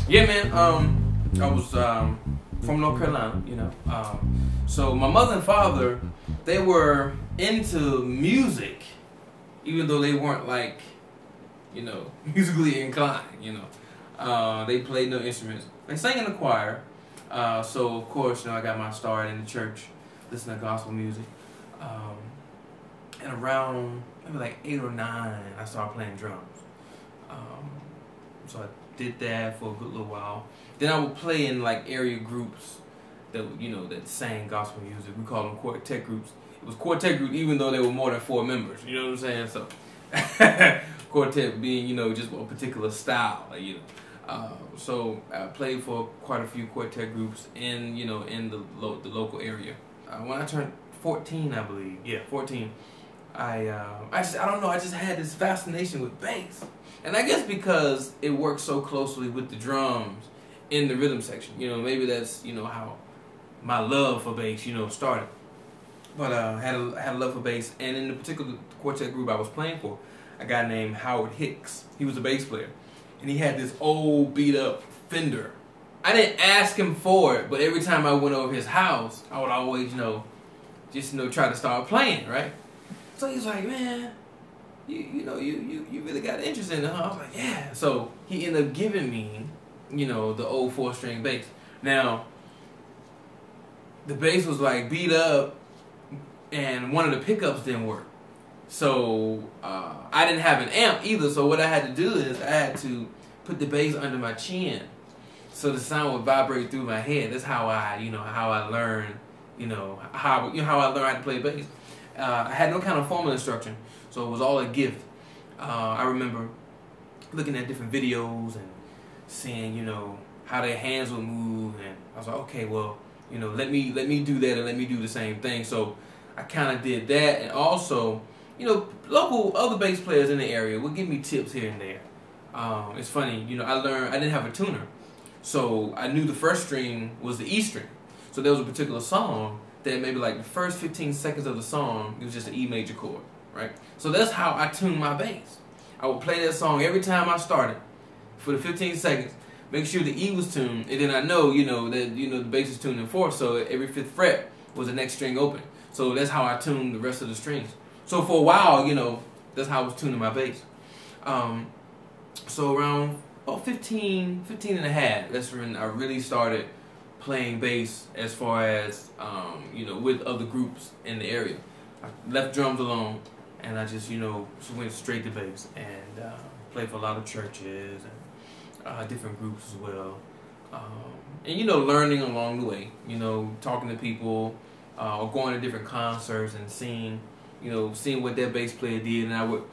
Yeah, man. I was from North Carolina, you know. So my mother and father, they were into music, even though they weren't like, you know, musically inclined. You know, they played no instruments. They sang in the choir. So of course, you know, I got my start in the church, listening to gospel music. And around maybe like 8 or 9, I started playing drums. So I did that for a good little while. Then I would play in like area groups that, you know, that sang gospel music. We call them quartet groups. It was quartet group even though there were more than 4 members. You know what I'm saying? So quartet being, you know, just a particular style, you know. So I played for quite a few quartet groups in, you know, in the local area. When I turned 14, I believe, yeah, 14, I don't know, I just had this fascination with bass. And I guess because it works so closely with the drums in the rhythm section, you know, maybe that's, you know, how my love for bass, you know, started. But I had a love for bass, and in the particular quartet group I was playing for, a guy named Howard Hicks. He was a bass player, and he had this old beat up Fender. I didn't ask him for it, but every time I went over his house, I would always, you know, just, you know, try to start playing, right? So he's like, man, you really got interest in it, huh? I was like, yeah. So he ended up giving me, you know, the old 4-string bass. Now, the bass was like beat up, and one of the pickups didn't work. So I didn't have an amp either. So what I had to do is I had to put the bass under my chin, so the sound would vibrate through my head. That's how I, you know, how I learned, how I learned how to play bass. I had no kind of formal instruction, so it was all a gift. I remember looking at different videos and seeing, you know, how their hands would move, and I was like, okay, well, you know, let me do that and let me do the same thing. So I kind of did that, and also, you know, local other bass players in the area would give me tips here and there. It's funny, you know, I didn't have a tuner, so I knew the first string was the E string. So there was a particular song that maybe like the first 15 seconds of the song, it was just an E major chord, right? So that's how I tuned my bass. I would play that song every time I started for the 15 seconds, make sure the E was tuned, and then I know, you know, that, you know, the bass is tuned in 4th, so every 5th fret was the next string open. So that's how I tuned the rest of the strings. So for a while, you know, that's how I was tuning my bass. So around about 15 and a half, that's when I really started playing bass as far as, you know, with other groups in the area. I left drums alone, and I just, you know, went straight to bass, and played for a lot of churches and different groups as well. And, you know, learning along the way, you know, talking to people, or going to different concerts and seeing what that bass player did, and I would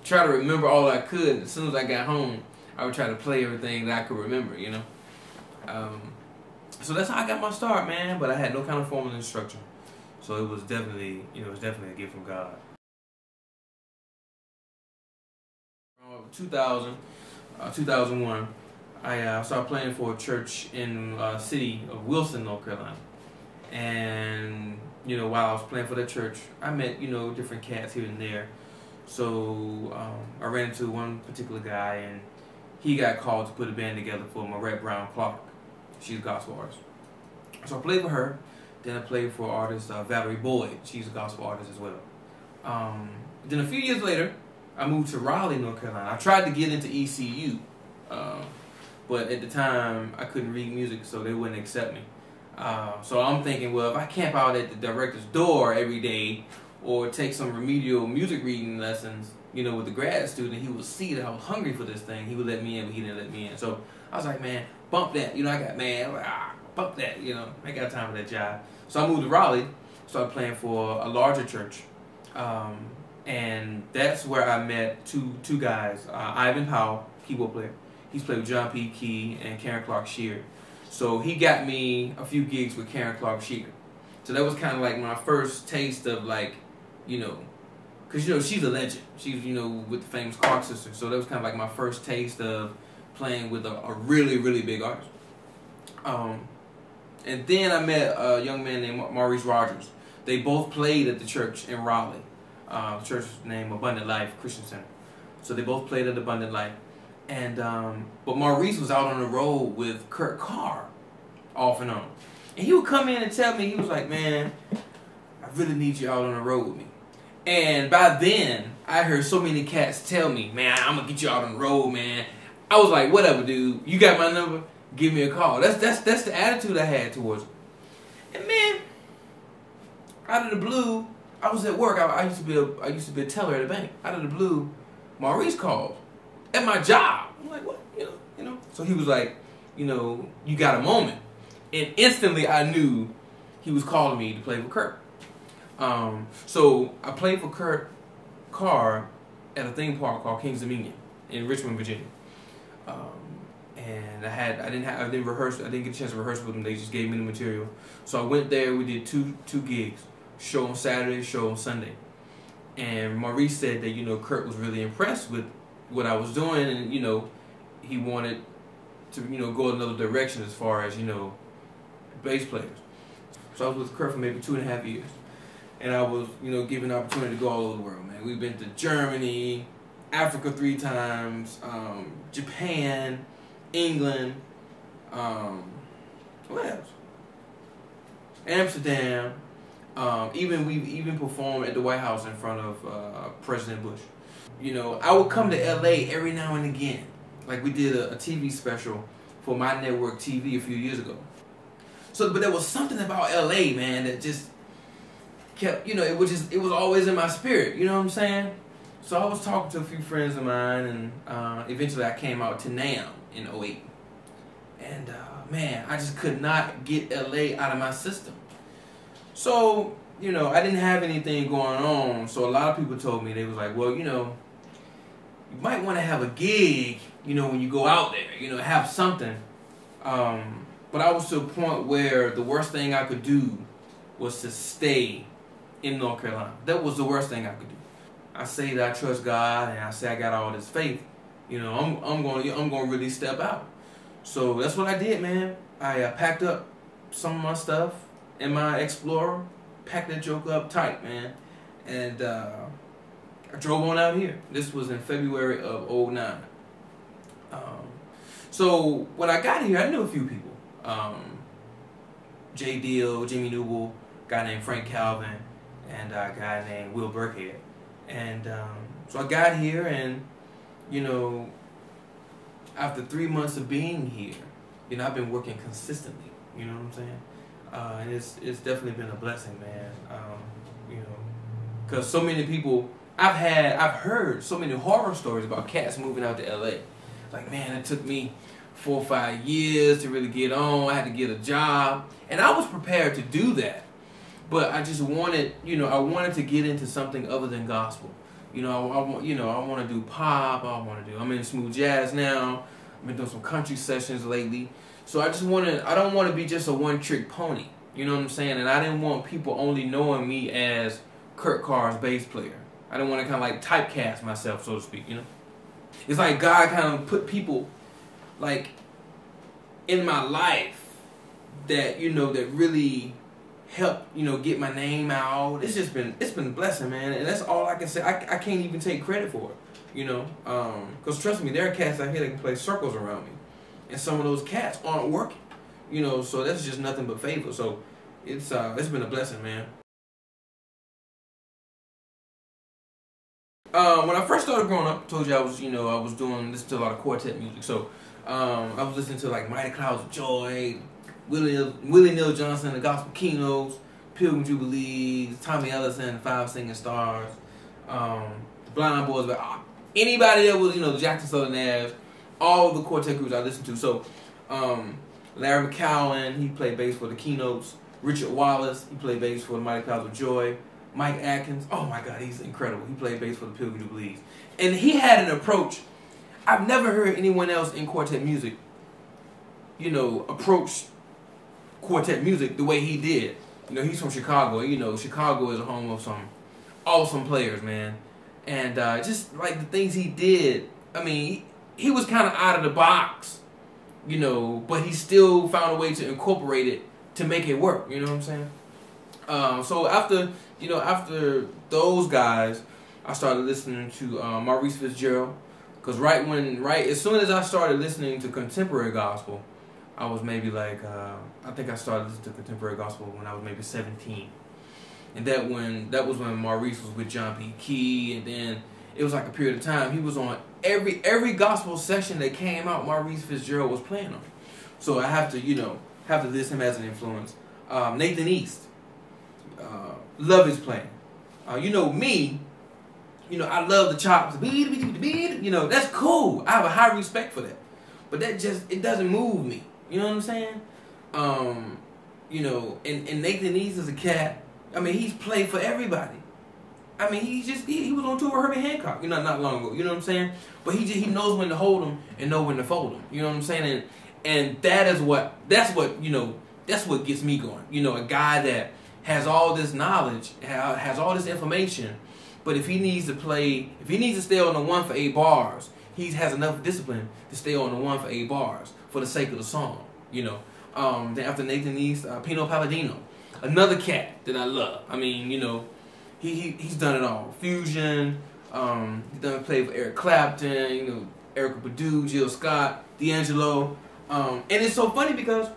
try to remember all I could. As soon as I got home, I would try to play everything that I could remember, you know. So that's how I got my start, man. But I had no kind of formal instruction, so it was definitely, you know, a gift from God. 2001, I started playing for a church in the city of Wilson, North Carolina. And, you know, while I was playing for that church, I met, you know, different cats here and there. So I ran into one particular guy, and he got called to put a band together for Marette Brown Clark. She's a gospel artist. So I played for her. Then I played for artist Valerie Boyd. She's a gospel artist as well. Then a few years later, I moved to Raleigh, North Carolina. I tried to get into ECU, but at the time I couldn't read music, so they wouldn't accept me. So I'm thinking, well, if I camp out at the director's door every day, or take some remedial music reading lessons, you know, with the grad student, he would see that I was hungry for this thing. He would let me in, but he didn't let me in. So I was like, man, bump that. You know, I got mad. I was like, bump that. You know, I got time for that job. So I moved to Raleigh, started playing for a larger church. And that's where I met two guys. Ivan Powell, keyboard player. He's played with John P. Key and Karen Clark Sheard. So he got me a few gigs with Karen Clark Sheard. So that was kind of like my first taste of like you know, because, you know, she's a legend. She's, you know, with the famous Clark sisters. So that was kind of like my first taste of playing with a really, really big artist. And then I met a young man named Maurice Rogers. They both played at the church in Raleigh. The church named Abundant Life Christian Center. So they both played at Abundant Life. And but Maurice was out on the road with Kurt Carr, off and on. And he would come in and tell me, he was like, man, I really need you out on the road with me. And by then, I heard so many cats tell me, man, I'm going to get you out on the road, man. I was like, whatever, dude. You got my number? Give me a call. That's the attitude I had towards him. And man, out of the blue, I was at work. I used to be a teller at a bank. Out of the blue, Maurice called at my job. I'm like, what? You know. So he was like, you know, you got a moment. And instantly I knew he was calling me to play with Kurt. So I played for Kurt Carr at a theme park called Kings Dominion in Richmond, Virginia. And I didn't rehearse. I didn't get a chance to rehearse with them. They just gave me the material. So I went there. We did two gigs. Show on Saturday, show on Sunday. And Maurice said that, you know, Kurt was really impressed with what I was doing, and, you know, he wanted to, you know, go another direction as far as, you know, bass players. So I was with Kurt for maybe 2.5 years. And I was, you know, given the opportunity to go all over the world, man. We've been to Germany, Africa 3 times, Japan, England, what else? Amsterdam. We've even performed at the White House in front of President Bush. You know, I would come to LA every now and again. Like we did a TV special for My Network TV a few years ago. So, but there was something about LA, man, that just kept, you know, it was always in my spirit. You know what I'm saying? So I was talking to a few friends of mine, and eventually I came out to NAMM in 2008. And man, I just could not get LA out of my system. So, you know, I didn't have anything going on. So a lot of people told me, they was like, well, you know, you might want to have a gig, you know, when you go out there, you know, have something. But I was to a point where the worst thing I could do was to stay in North Carolina. That was the worst thing I could do. I say that I trust God, and I say I got all this faith. You know, I'm going to really step out. So that's what I did, man. I packed up some of my stuff in my Explorer, packed that joke up tight, man, and I drove on out here. This was in February of 2009. So when I got here, I knew a few people. Jay Deal, Jimmy Newell, a guy named Frank Calvin, and a guy named Will Burkhead. And so I got here, and, you know, after 3 months of being here, you know, I've been working consistently. You know what I'm saying? And it's definitely been a blessing, man. You know, because so many people, I've heard so many horror stories about cats moving out to LA. Like, man, it took me 4 or 5 years to really get on. I had to get a job, and I was prepared to do that. But I just wanted, you know, I wanted to get into something other than gospel. You know, I want to do pop. I'm in smooth jazz now. I've been doing some country sessions lately. So I don't want to be just a one-trick pony. You know what I'm saying? And I didn't want people only knowing me as Kurt Carr's bass player. I didn't want to kind of like typecast myself, so to speak, you know? It's like God kind of put people, like, in my life that, you know, that really helped, you know, get my name out. It's been a blessing, man. And that's all I can say. I can't even take credit for it, you know? Because trust me, there are cats out here that can play circles around me. And some of those cats aren't working, you know, so that's just nothing but favor. So it's been a blessing, man. When I first started growing up, I told you I was listening to a lot of quartet music. So I was listening to like Mighty Clouds of Joy, Willie Neal Johnson, the Gospel Keynotes, Pilgrim Jubilees, Tommy Ellison, Five Singing Stars, the Blind Boys, anybody that was, you know, the Jackson Southern Avs. All the quartet groups I listened to. So, Larry McCowan, he played bass for the Keynotes. Richard Wallace, he played bass for the Mighty Clouds of Joy. Mike Atkins, oh my God, he's incredible. He played bass for the Pilgrim Jubilees. And he had an approach. I've never heard anyone else in quartet music, you know, approach quartet music the way he did. You know, he's from Chicago. You know, Chicago is a home of some awesome players, man. And just like the things he did, I mean, he was kind of out of the box, you know, but he still found a way to incorporate it to make it work. You know what I'm saying? So after those guys, I started listening to Maurice Fitzgerald, because right as soon as I started listening to contemporary gospel, I was maybe like I think I started listening to contemporary gospel when I was maybe 17, and that was when Maurice was with John P. Key, and then it was like a period of time he was on every gospel session that came out. Maurice Fitzgerald was playing on, so I have to list him as an influence. Nathan East. Love his playing. Me, I love the chops. That's cool. I have a high respect for that. But it doesn't move me. You know what I'm saying? And Nathan East is a cat. I mean, he's played for everybody. I mean, he was on tour with Herbie Hancock, not long ago. You know what I'm saying? But he knows when to hold them and know when to fold them. You know what I'm saying? And that's what gets me going. A guy that has all this knowledge, has all this information, but if he needs to stay on the 1 for 8 bars, he has enough discipline to stay on the 1 for 8 bars for the sake of the song. Then after Nathan East, Pino Palladino, another cat that I love. I mean, he's done it all. Fusion, he's done play for Eric Clapton, Erykah Badu, Jill Scott, D'Angelo. And it's so funny because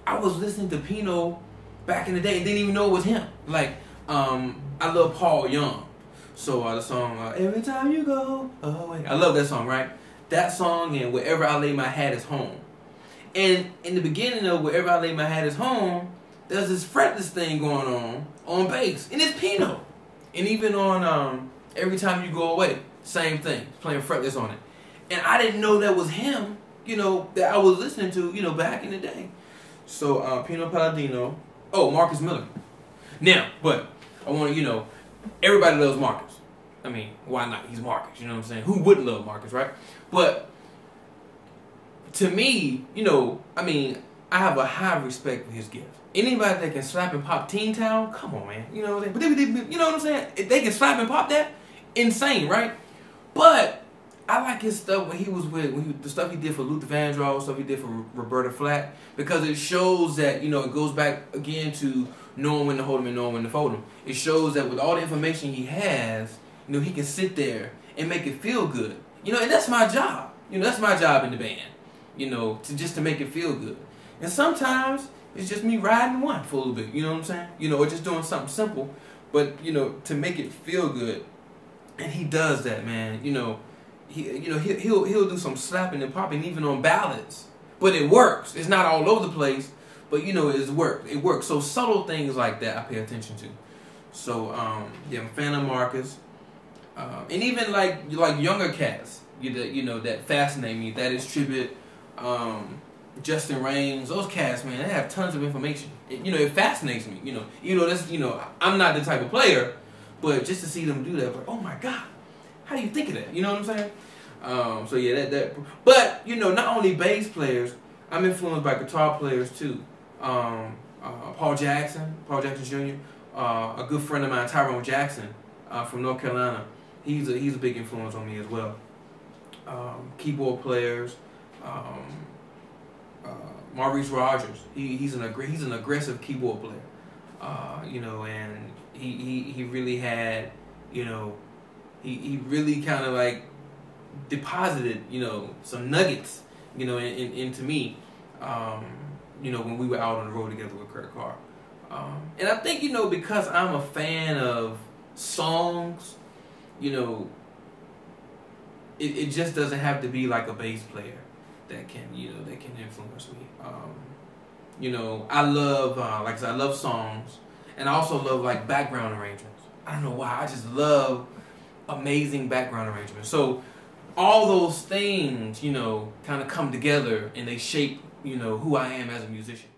I was listening to Pino back in the day and didn't even know it was him. Like, I love Paul Young. So the song, Every Time You Go Away. I love that song, right? That song and Wherever I Lay My Hat Is Home. And in the beginning of Wherever I Lay My Hat Is Home, there's this fretless thing going on bass. And it's Pino. And even on Every Time You Go Away, same thing. Playing fretless on it. And I didn't know that was him, that I was listening to, back in the day. So Pino Palladino. Oh, Marcus Miller. Now, but I want to, everybody loves Marcus. I mean, why not? He's Marcus, you know what I'm saying? Who wouldn't love Marcus, right? But to me, I have a high respect for his gift. Anybody that can slap and pop Teen Town, come on, man. You know what I'm saying? You know what I'm saying? If they can slap and pop that, insane, right? But I like his stuff the stuff he did for Luther Vandross, stuff he did for Roberta Flack, because it shows that, it goes back again to knowing when to hold him and knowing when to fold him. It shows that with all the information he has, he can sit there and make it feel good. And that's my job. That's my job in the band, to make it feel good. And sometimes it's just me riding one for a little bit, you know what I'm saying? Or just doing something simple, but, to make it feel good. And he does that, man. He'll do some slapping and popping even on ballads, but it works. It's not all over the place, but it's work. It works. So subtle things like that I pay attention to. So I'm a fan of Marcus, and even like younger cats, that fascinate me. That is Tribute, Justin Raines. Those cats, man, they have tons of information. It fascinates me. I'm not the type of player, but just to see them do that, like, oh my God. How do you think of that? You know what I'm saying? So yeah, that. But not only bass players, I'm influenced by guitar players too. Paul Jackson Jr., a good friend of mine, Tyrone Jackson, from North Carolina. He's a big influence on me as well. Keyboard players, Maurice Rogers. He's an aggressive keyboard player. And he really had, he really kind of like deposited, some nuggets, into me, when we were out on the road together with Kurt Carr. And I think, because I'm a fan of songs, it just doesn't have to be like a bass player that can influence me. I love, like I said, I love songs, and I also love like background arrangements. I don't know why, I just love amazing background arrangements. So all those things, kind of come together and they shape, who I am as a musician.